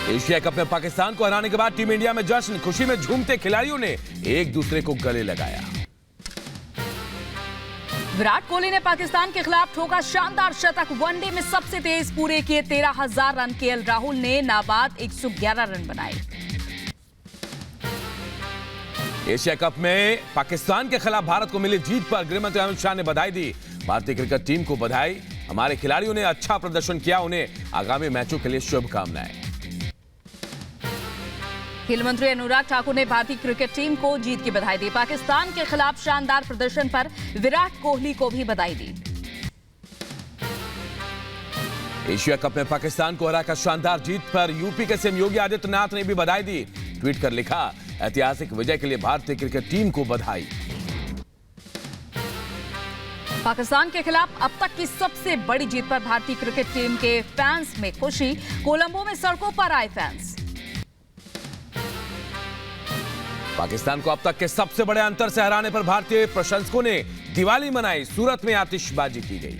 Asia cup में पाकिस्तान को हराने के बाद टीम इंडिया में जश्न, खुशी में झूमते खिलाड़ियों ने एक दूसरे को गले लगाया। विराट कोहली ने पाकिस्तान के खिलाफ ठोका शानदार शतक, वनडे में सबसे तेज पूरे किए 13,000 रन। केएल राहुल ने नाबाद 111 रन बनाए। एशिया कप में पाकिस्तान के खिलाफ भारत को मिली जीत पर गृहमंत्री अमित शाह ने बधाई दी। भारतीय क्रिकेट टीम को बधाई, हमारे खिलाड़ियों ने अच्छा प्रदर्शन किया, उन्हें आगामी मैचों के लिए शुभकामनाएं। खेल मंत्री अनुराग ठाकुर ने भारतीय क्रिकेट टीम को जीत की बधाई दी। पाकिस्तान के खिलाफ शानदार प्रदर्शन पर विराट कोहली को भी बधाई दी। एशिया कप में पाकिस्तान को हराकर शानदार जीत पर यूपी के सीएम योगी आदित्यनाथ ने भी बधाई दी। ट्वीट कर लिखा, ऐतिहासिक विजय के लिए भारतीय क्रिकेट टीम को बधाई। पाकिस्तान के खिलाफ अब तक की सबसे बड़ी जीत पर भारतीय क्रिकेट टीम के फैंस में खुशी, कोलंबो में सड़कों पर आए फैंस। पाकिस्तान को अब तक के सबसे बड़े अंतर से हराने पर भारतीय प्रशंसकों ने दिवाली मनाई। सूरत में आतिशबाजी की गई।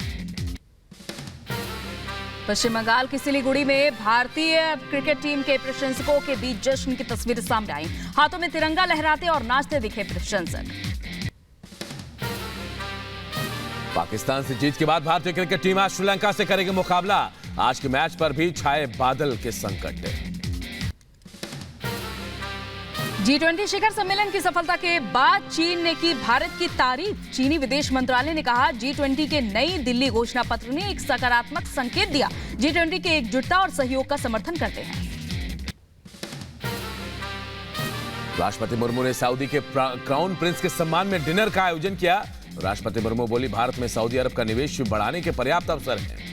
पश्चिम बंगाल की सिलीगुड़ी में भारतीय क्रिकेट टीम के प्रशंसकों के बीच जश्न की तस्वीरें सामने आई। हाथों में तिरंगा लहराते और नाचते दिखे प्रशंसक। पाकिस्तान से जीत के बाद भारतीय क्रिकेट टीम आज श्रीलंका से करेगी मुकाबला। आज के मैच पर भी छाए बादल के संकट। G20 शिखर सम्मेलन की सफलता के बाद चीन ने की भारत की तारीफ। चीनी विदेश मंत्रालय ने कहा, G20 के नई दिल्ली घोषणा पत्र ने एक सकारात्मक संकेत दिया। G20 के एकजुटता और सहयोग का समर्थन करते हैं। राष्ट्रपति मुर्मू ने सऊदी के क्राउन प्रिंस के सम्मान में डिनर का आयोजन किया। राष्ट्रपति मुर्मू बोली, भारत में सऊदी अरब का निवेश बढ़ाने के पर्याप्त अवसर हैं।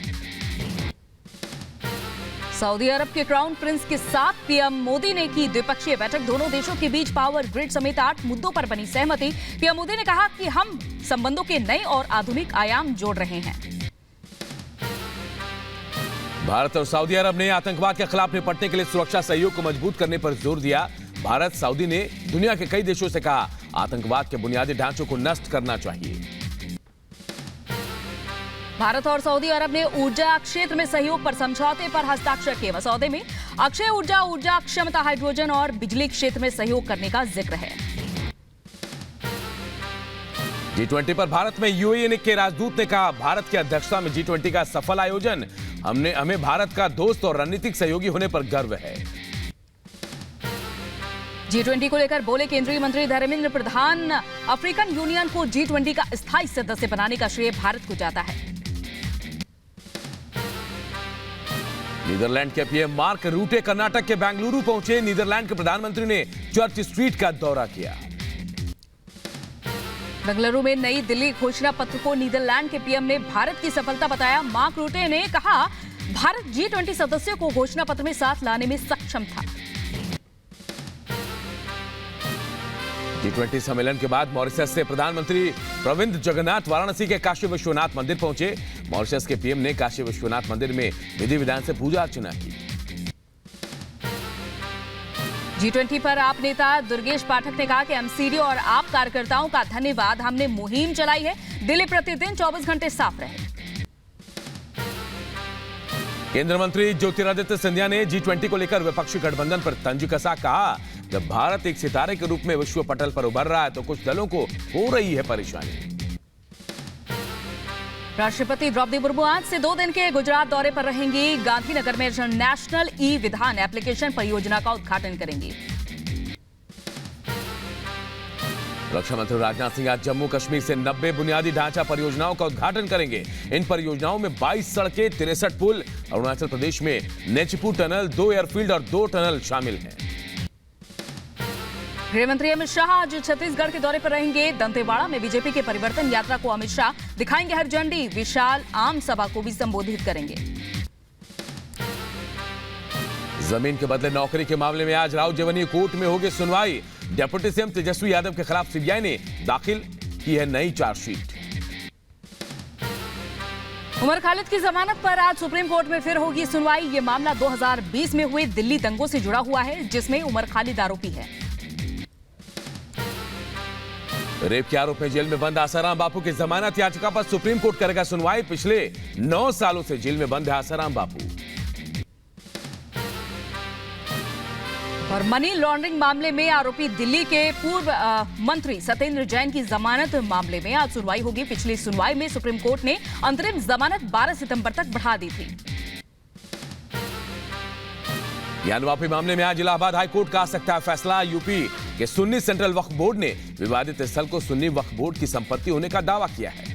सऊदी अरब के क्राउन प्रिंस के साथ पीएम मोदी ने की द्विपक्षीय बैठक। दोनों देशों के बीच पावर ग्रिड समेत 8 मुद्दों पर बनी सहमति। पीएम मोदी ने कहा कि हम संबंधों के नए और आधुनिक आयाम जोड़ रहे हैं। भारत और सऊदी अरब ने आतंकवाद के खिलाफ निपटने के लिए सुरक्षा सहयोग को मजबूत करने पर जोर दिया। भारत सऊदी ने दुनिया के कई देशों से कहा, आतंकवाद के बुनियादी ढांचों को नष्ट करना चाहिए। भारत और सऊदी अरब ने ऊर्जा क्षेत्र में सहयोग पर समझौते पर हस्ताक्षर किए। मसौदे में अक्षय ऊर्जा, ऊर्जा क्षमता, हाइड्रोजन और बिजली क्षेत्र में सहयोग करने का जिक्र है। G20 पर भारत में यूएई के राजदूत ने कहा, भारत की अध्यक्षता में G20 का सफल आयोजन, हमें भारत का दोस्त और रणनीतिक सहयोगी होने पर गर्व है। G20 को लेकर बोले केंद्रीय मंत्री धर्मेंद्र प्रधान, अफ्रीकन यूनियन को G20 का स्थायी सदस्य बनाने का श्रेय भारत को जाता है। नीदरलैंड के पीएम मार्क रूटे कर्नाटक के बेंगलुरु पहुंचे। नीदरलैंड के प्रधानमंत्री ने चर्च स्ट्रीट का दौरा किया। बेंगलुरु में नई दिल्ली घोषणा पत्र को नीदरलैंड के पीएम ने भारत की सफलता बताया। मार्क रूटे ने कहा, भारत G20 सदस्यों को घोषणा पत्र में साथ लाने में सक्षम था। G20 सम्मेलन के बाद मॉरिशस से प्रधानमंत्री प्रविंद जगन्नाथ वाराणसी के काशी विश्वनाथ मंदिर पहुंचे। मॉरिशस के पीएम ने काशी विश्वनाथ मंदिर में विधि विधान से पूजा अर्चना की। G20 पर आप नेता दुर्गेश पाठक ने कहा कि एमसीडी और आप कार्यकर्ताओं का धन्यवाद, हमने मुहिम चलाई है। दिल्ली प्रतिदिन 24 घंटे साफ रहे। केंद्रीय मंत्री ज्योतिरादित्य सिंधिया ने G20 को लेकर विपक्षी गठबंधन पर तंज कसा। कहा, जब भारत एक सितारे के रूप में विश्व पटल पर उभर रहा है तो कुछ दलों को हो रही है परेशानी। राष्ट्रपति द्रौपदी मुर्मू आज से 2 दिन के गुजरात दौरे पर रहेंगी। गांधीनगर में नेशनल ई विधान एप्लीकेशन परियोजना का उद्घाटन करेंगी। रक्षा मंत्री राजनाथ सिंह आज जम्मू कश्मीर से 90 बुनियादी ढांचा परियोजनाओं का उद्घाटन करेंगे। इन परियोजनाओं में 22 सड़कें, 63 पुल, अरुणाचल प्रदेश में नेचीपुर टनल, 2 एयरफील्ड और 2 टनल शामिल हैं। गृहमंत्री अमित शाह आज छत्तीसगढ़ के दौरे पर रहेंगे। दंतेवाड़ा में बीजेपी के परिवर्तन यात्रा को अमित शाह दिखाएंगे हरी झंडी। विशाल आम सभा को भी संबोधित करेंगे। जमीन के बदले नौकरी के मामले में आज राव जेवनी कोर्ट में होगी सुनवाई। डिप्टी सीएम तेजस्वी यादव के खिलाफ सीबीआई ने दाखिल की है नई चार्जशीट। उमर खालिद की जमानत पर आज सुप्रीम कोर्ट में फिर होगी सुनवाई। ये मामला 2020 में हुए दिल्ली दंगों से जुड़ा हुआ है, जिसमें उमर खालिद आरोपी है। रेप के आरोप में जेल में बंद आसाराम बापू की जमानत याचिका पर सुप्रीम कोर्ट करेगा सुनवाई। पिछले 9 सालों से जेल में बंद है आसाराम बापू। और मनी लॉन्ड्रिंग मामले में आरोपी दिल्ली के पूर्व मंत्री सत्येंद्र जैन की जमानत मामले में आज सुनवाई होगी। पिछली सुनवाई में सुप्रीम कोर्ट ने अंतरिम जमानत 12 सितंबर तक बढ़ा दी थी। यानवापी मामले में आज इलाहाबाद हाई कोर्ट का आ सकता है फैसला। यूपी के सुन्नी सेंट्रल वक्फ बोर्ड ने विवादित स्थल को सुन्नी वक्फ बोर्ड की संपत्ति होने का दावा किया है।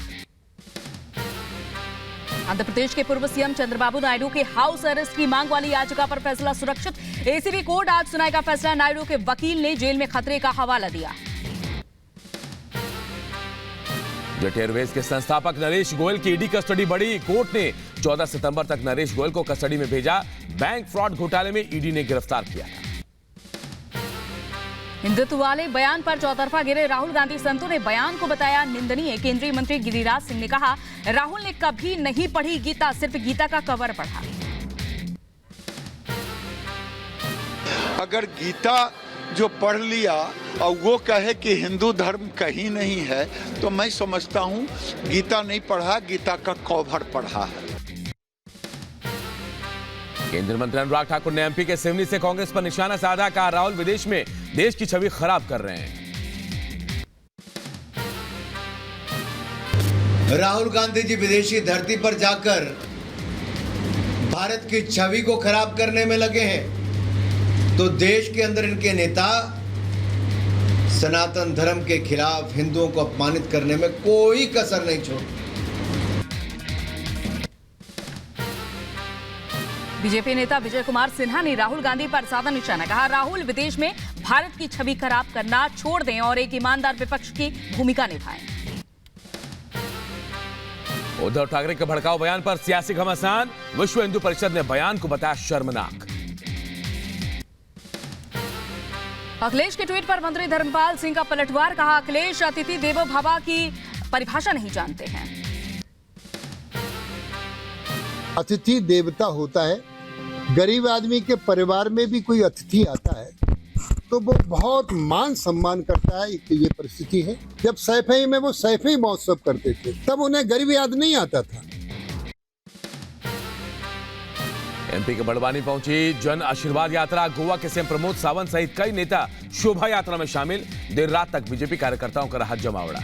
आंध्र प्रदेश के पूर्व सीएम चंद्रबाबू नायडू के हाउस अरेस्ट की मांग वाली याचिका पर फैसला सुरक्षित। एसीबी कोर्ट आज सुनाएगा फैसला। नायडू के वकील ने जेल में खतरे का हवाला दिया। जेट एयरवेज के संस्थापक नरेश गोयल की ईडी कस्टडी बढ़ी। कोर्ट ने 14 सितंबर तक नरेश गोयल को कस्टडी में भेजा। बैंक फ्रॉड घोटाले में ईडी ने गिरफ्तार किया था। हिंदुत्व वाले बयान पर चौतरफा गिरे राहुल गांधी संतों ने बयान को बताया निंदनीय। केंद्रीय मंत्री गिरिराज सिंह ने कहा, राहुल ने कभी नहीं पढ़ी गीता, सिर्फ गीता का कवर पढ़ा। अगर गीता जो पढ़ लिया और वो कहे कि हिंदू धर्म कहीं नहीं है, तो मैं समझता हूं गीता नहीं पढ़ा, गीता का कवर पढ़ा है। केंद्रीय मंत्री अनुराग ठाकुर ने एमपी के सिवनी से कांग्रेस पर निशाना साधा। कहा, राहुल विदेश में देश की छवि खराब कर रहे हैं। राहुल गांधी जी विदेशी धरती पर जाकर भारत की छवि को खराब करने में लगे हैं, तो देश के अंदर इनके नेता सनातन धर्म के खिलाफ हिंदुओं को अपमानित करने में कोई कसर नहीं छोड़ते। बीजेपी नेता विजय कुमार सिन्हा ने राहुल गांधी पर साधा निशाना। कहा, राहुल विदेश में भारत की छवि खराब करना छोड़ दें और एक ईमानदार विपक्ष की भूमिका निभाएं। उद्धव ठाकरे के भड़काऊ बयान पर सियासी घमासान। विश्व हिंदू परिषद ने बयान को बताया शर्मनाक। अखिलेश के ट्वीट पर मंत्री धर्मपाल सिंह का पलटवार। कहा, अखिलेश अतिथि देवो भव की परिभाषा नहीं जानते हैं। अतिथि देवता होता है। गरीब आदमी के परिवार में भी कोई अतिथि आता है तो वो बहुत मान सम्मान करता है। तो ये परिस्थिति है। जब सैफई में वो सैफई महोत्सव करते थे तब उन्हें गरीब याद नहीं आता था। एमपी के बड़वानी पहुंची जन आशीर्वाद यात्रा। गोवा के सीएम प्रमोद सावंत सहित कई नेता शोभा यात्रा में शामिल। देर रात तक बीजेपी कार्यकर्ताओं का रहा जमावड़ा।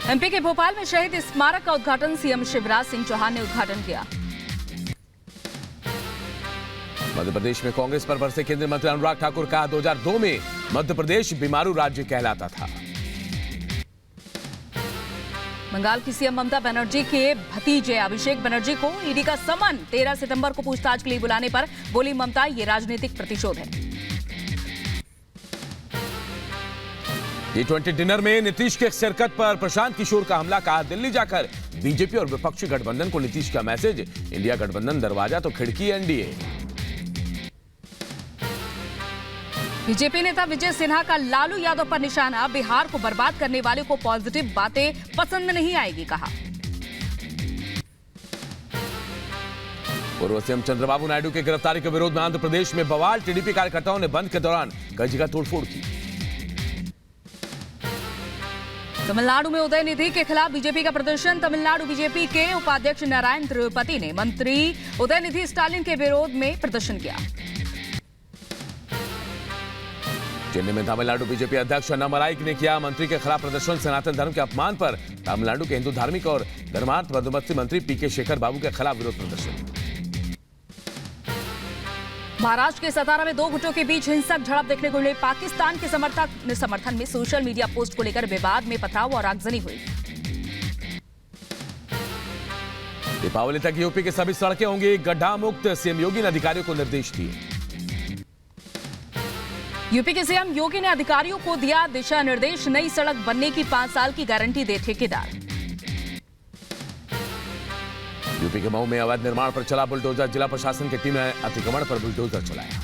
एमपी के भोपाल में शहीद स्मारक का उद्घाटन सीएम शिवराज सिंह चौहान ने उद्घाटन किया। मध्य प्रदेश में कांग्रेस पर बरसे केंद्रीय मंत्री अनुराग ठाकुर। कहा, 2002 में मध्य प्रदेश बीमारू राज्य कहलाता था। बंगाल की सीएम ममता बनर्जी के भतीजे अभिषेक बनर्जी को ईडी का समन। 13 सितंबर को पूछताछ के लिए बुलाने पर बोली ममता, ये राजनीतिक प्रतिशोध है। G20 डिनर में नीतीश के शिरकत पर प्रशांत किशोर का हमला। कहा, दिल्ली जाकर बीजेपी और विपक्षी गठबंधन को नीतीश का मैसेज, इंडिया गठबंधन दरवाजा तो खिड़की एनडीए। बीजेपी नेता विजय सिन्हा का लालू यादव पर निशाना। बिहार को बर्बाद करने वाले को पॉजिटिव बातें पसंद नहीं आएगी, कहा। पूर्व सीएम चंद्रबाबू नायडू की गिरफ्तारी के विरोध में आंध्र प्रदेश में बवाल। टीडीपी कार्यकर्ताओं ने बंद के दौरान कई जगह तोड़फोड़ की। तमिलनाडु में उदयनिधि के खिलाफ बीजेपी का प्रदर्शन। तमिलनाडु बीजेपी के उपाध्यक्ष नारायण त्रिपाठी ने मंत्री उदयनिधि स्टालिन के विरोध में प्रदर्शन किया। चेन्नई में तमिलनाडु बीजेपी अध्यक्ष अन्नामलाई ने किया मंत्री के खिलाफ प्रदर्शन। सनातन धर्म के अपमान पर तमिलनाडु के हिंदू धार्मिक और धर्मार्थ बंदोबस्ती मंत्री पीके शेखर बाबू के खिलाफ विरोध प्रदर्शन। महाराष्ट्र के सतारा में दो गुटों के बीच हिंसक झड़प देखने को मिली। पाकिस्तान के समर्थन में सोशल मीडिया पोस्ट को लेकर विवाद में पथराव और आगजनी हुई। दीपावली तक यूपी की सभी सड़कें होंगी गड्ढा मुक्त। सीएम योगी ने अधिकारियों को निर्देश दिए। यूपी के सीएम योगी ने अधिकारियों को दिया दिशा निर्देश। नई सड़क बनने की 5 साल की गारंटी दे ठेकेदार। यूपी के मऊ में अवैध निर्माण पर चला बुलडोजर। जिला प्रशासन की टीम ने अतिक्रमण पर बुलडोजर चलाया।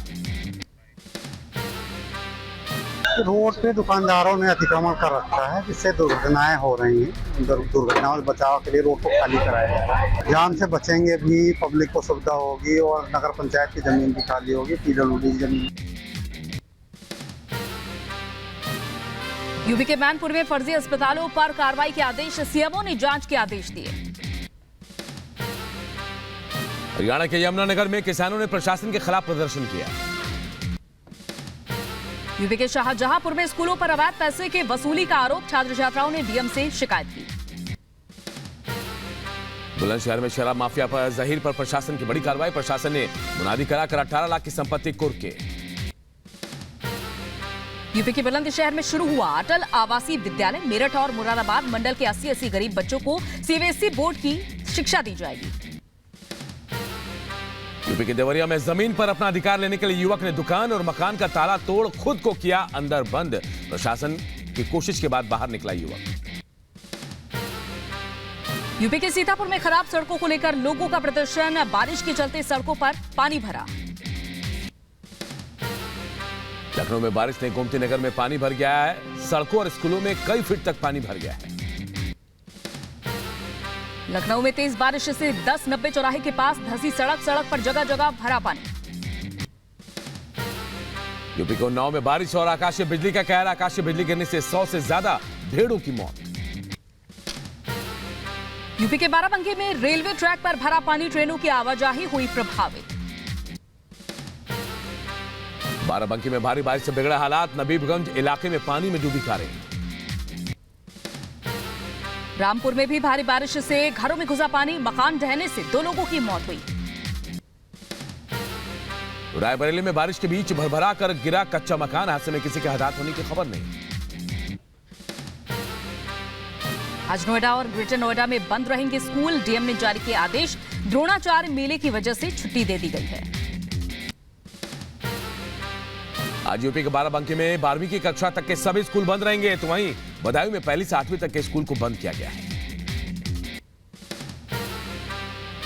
रोड पे दुकानदारों ने अतिक्रमण कर रखा है, जिससे दुर्घटनाएं हो रही हैं। दुर्घटनाओं से बचाव के लिए रोड को खाली कराया है। जाम से बचेंगे भी, पब्लिक को सुविधा होगी और नगर पंचायत की जमीन भी खाली होगी, पीडब्ल्यूडी की जमीन। यूपी के मैनपुर में फर्जी अस्पतालों पर कार्रवाई के आदेश। सीएमओ ने जांच के आदेश दिए। हरियाणा के यमुनानगर में किसानों ने प्रशासन के खिलाफ प्रदर्शन किया। यूपी के शाहजहांपुर में स्कूलों पर अवैध पैसे के वसूली का आरोप, छात्र छात्राओं ने डीएम से शिकायत की। बुलंदशहर में शराब माफिया पर जहीर पर प्रशासन की बड़ी कार्रवाई, प्रशासन ने मुनादी कराकर 18 लाख की संपत्ति कुर्क। यूपी के बुलंदशहर में शुरू हुआ अटल आवासीय विद्यालय, मेरठ और मुरादाबाद मंडल के 80 गरीब बच्चों को सीबीएसई बोर्ड की शिक्षा दी जाएगी। यूपी के देवरिया में जमीन पर अपना अधिकार लेने के लिए युवक ने दुकान और मकान का ताला तोड़ खुद को किया अंदर बंद, प्रशासन की कोशिश के बाद बाहर निकला युवक। यूपी के सीतापुर में खराब सड़कों को लेकर लोगों का प्रदर्शन, बारिश के चलते सड़कों पर पानी भरा। लखनऊ में बारिश ने गोमती नगर में पानी भर गया है, सड़कों और स्कूलों में कई फीट तक पानी भर गया है। लखनऊ में तेज बारिश से 10-90 चौराहे के पास धंसी सड़क पर जगह जगह भरा पानी। यूपी के उन्नाव में बारिश और आकाशीय बिजली का कहर, आकाशीय बिजली गिरने से 100 से ज्यादा भेड़ों की मौत। यूपी के बाराबंकी में रेलवे ट्रैक पर भरा पानी, ट्रेनों की आवाजाही हुई प्रभावित। बाराबंकी में भारी बारिश से बिगड़े हालात, नबीबगंज इलाके में पानी में डूबी कारें। रामपुर में भी भारी बारिश से घरों में घुसा पानी, मकान ढहने से 2 लोगों की मौत हुई। रायबरेली में बारिश के बीच भरभरा कर गिरा कच्चा मकान, हादसे में किसी के हताहत होने की खबर नहीं। आज नोएडा और ग्रेटर नोएडा में बंद रहेंगे स्कूल, डीएम ने जारी किए आदेश, द्रोणाचार्य मेले की वजह से छुट्टी दे दी गई है। आज यूपी के बाराबंकी में 12वीं की कक्षा तक के सभी स्कूल बंद रहेंगे, तो वहीं बदायूं में 1 से 8वीं तक के स्कूल को बंद किया गया है।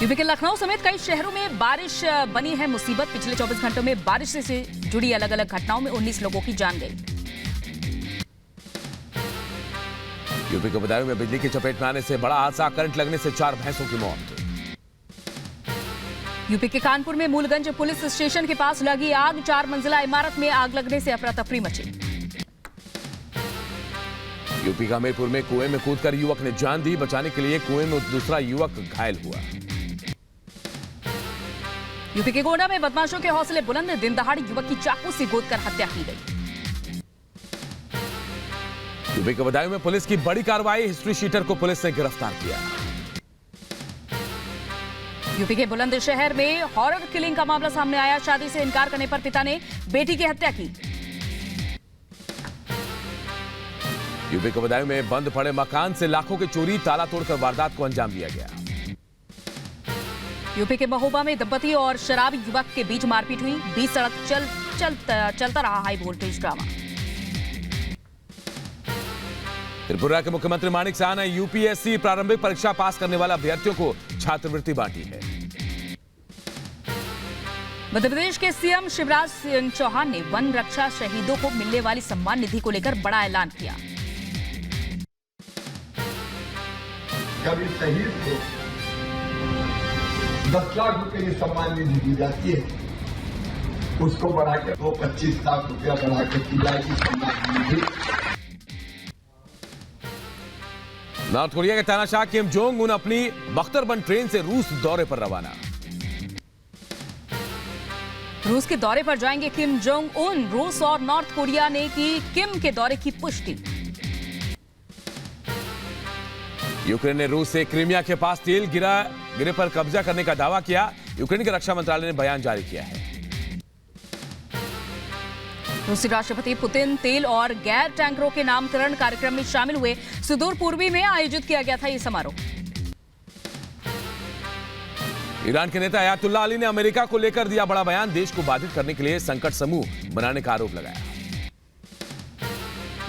यूपी के लखनऊ समेत कई शहरों में बारिश बनी है मुसीबत, पिछले 24 घंटों में बारिश से जुड़ी अलग अलग घटनाओं में 19 लोगों की जान गई। यूपी के बदायूं में बिजली की चपेट में आने से बड़ा हादसा, करंट लगने से 4 भैंसों की मौत। यूपी के कानपुर में मूलगंज पुलिस स्टेशन के पास लगी आग, 4 मंजिला इमारत में आग लगने से अफरा तफरी मची। यूपी का हमीरपुर में कुएं में कूदकर युवक ने जान दी, बचाने के लिए कुएं में दूसरा युवक घायल हुआ। यूपी के गोंडा में बदमाशों के हौसले बुलंद, दिन दहाड़े युवक की चाकू से गोदकर हत्या की गई। यूपी के बदायूं में पुलिस की बड़ी कार्रवाई, हिस्ट्री शीटर को पुलिस ने गिरफ्तार किया। यूपी के बुलंदशहर में हॉरर किलिंग का मामला सामने आया, शादी से इनकार करने पर पिता ने बेटी की हत्या की। यूपी के बदायूं में बंद पड़े मकान से लाखों की चोरी, ताला तोड़कर वारदात को अंजाम दिया गया। यूपी के महोबा में दंपति और शराबी युवक के बीच मारपीट हुई, बीच सड़क चलता रहा हाई वोल्टेज ड्रामा। त्रिपुरा के मुख्यमंत्री माणिक साह ने यूपीएससी प्रारंभिक परीक्षा पास करने वाले अभ्यर्थियों को छात्रवृत्ति बांटी है। मध्य प्रदेश के सीएम शिवराज सिंह चौहान ने वन रक्षा शहीदों को मिलने वाली सम्मान निधि को लेकर बड़ा ऐलान किया। कभी शहीद को 10 लाख रुपए की सम्मान निधि दी जाती है, उसको बढ़ाकर वो 25 लाख रुपया बढ़ाकर की जाएगी सम्मान निधि। नॉर्थ कोरिया के तानाशाह किम जोंग उन अपनी बख्तरबंद ट्रेन से रूस दौरे पर रवाना। रूस के दौरे पर जाएंगे किम जोंग उन, रूस और नॉर्थ कोरिया ने की किम के दौरे की पुष्टि। यूक्रेन ने रूस से क्रीमिया के पास तेल गिरे पर कब्जा करने का दावा किया, यूक्रेन के रक्षा मंत्रालय ने बयान जारी किया है। रूसी राष्ट्रपति पुतिन तेल और गैर टैंकरों के नामकरण कार्यक्रम में शामिल हुए, सुदूर पूर्वी में आयोजित किया गया था यह समारोह। ईरान के नेता अयातुल्लाह अली ने अमेरिका को लेकर दिया बड़ा बयान, देश को बाधित करने के लिए संकट समूह बनाने का आरोप लगाया।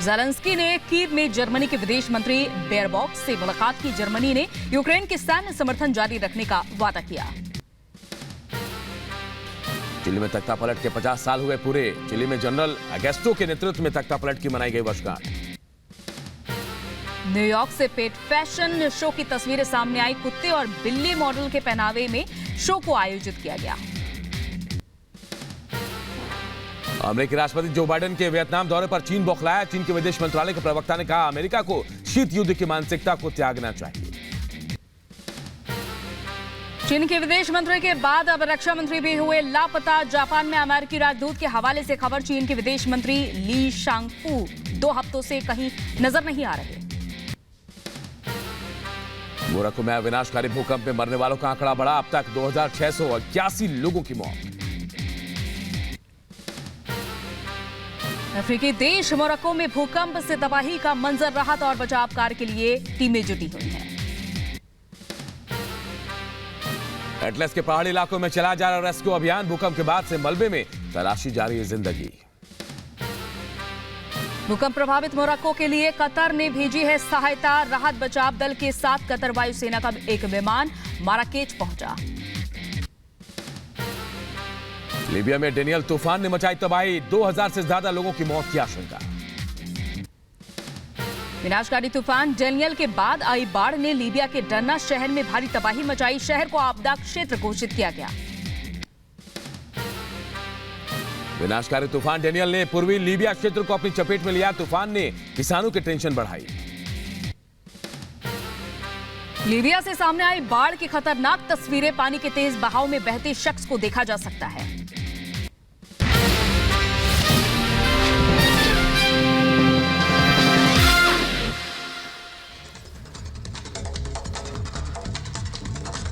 ज़ेलेंस्की ने कीव में जर्मनी के विदेश मंत्री बेयरबॉक से मुलाकात की, जर्मनी ने यूक्रेन के सैन्य समर्थन जारी रखने का वादा किया। चिली में तख्तापलट के 50 साल हुए पूरे, चिली में जनरल अगेस्टो के नेतृत्व में तख्तापलट की मनाई गई वर्षगांठ। न्यूयॉर्क से पेट फैशन शो की तस्वीरें सामने आई, कुत्ते और बिल्ली मॉडल के पहनावे में शो को आयोजित किया गया। अमेरिकी राष्ट्रपति जो बाइडेन के वियतनाम दौरे पर चीन बौखलाया, चीन के विदेश मंत्रालय के प्रवक्ता ने कहा अमेरिका को शीत युद्ध की मानसिकता को त्यागना चाहिए। चीन के विदेश मंत्री के बाद अब रक्षा मंत्री भी हुए लापता। जापान में अमेरिकी राजदूत के हवाले से खबर, चीन के विदेश मंत्री ली शांगफू 2 हफ्तों से कहीं नजर नहीं आ रहे। मोरक्को में विनाशकारी भूकंप में मरने वालों का आंकड़ा बढ़ा, अब तक 2681 लोगों की मौत। अफ्रीकी देश मोरक्को में भूकंप से तबाही का मंजर, राहत और बचाव कार्य के लिए टीमें जुटी हुई हैं। एटलस के पहाड़ी इलाकों में चला जा रहा रेस्क्यू अभियान, भूकंप के बाद से मलबे में तलाशी जारी है जिंदगी। भूकंप प्रभावित मोरक्को के लिए कतर ने भेजी है सहायता, राहत बचाव दल के साथ कतर वायुसेना का एक विमान माराकेच पहुंचा। लीबिया में डेनियल तूफान ने मचाई तबाही, 2000 से ज्यादा लोगों की मौत की आशंका। विनाशकारी तूफान डेनियल के बाद आई बाढ़ ने लीबिया के डरना शहर में भारी तबाही मचाई, शहर को आपदा क्षेत्र घोषित किया गया। विनाशकारी तूफान डेनियल ने पूर्वी लीबिया क्षेत्र को अपनी चपेट में लिया, तूफान ने किसानों की टेंशन बढ़ाई। लीबिया से सामने आई बाढ़ की खतरनाक तस्वीरें, पानी के तेज बहाव में बहते शख्स को देखा जा सकता है।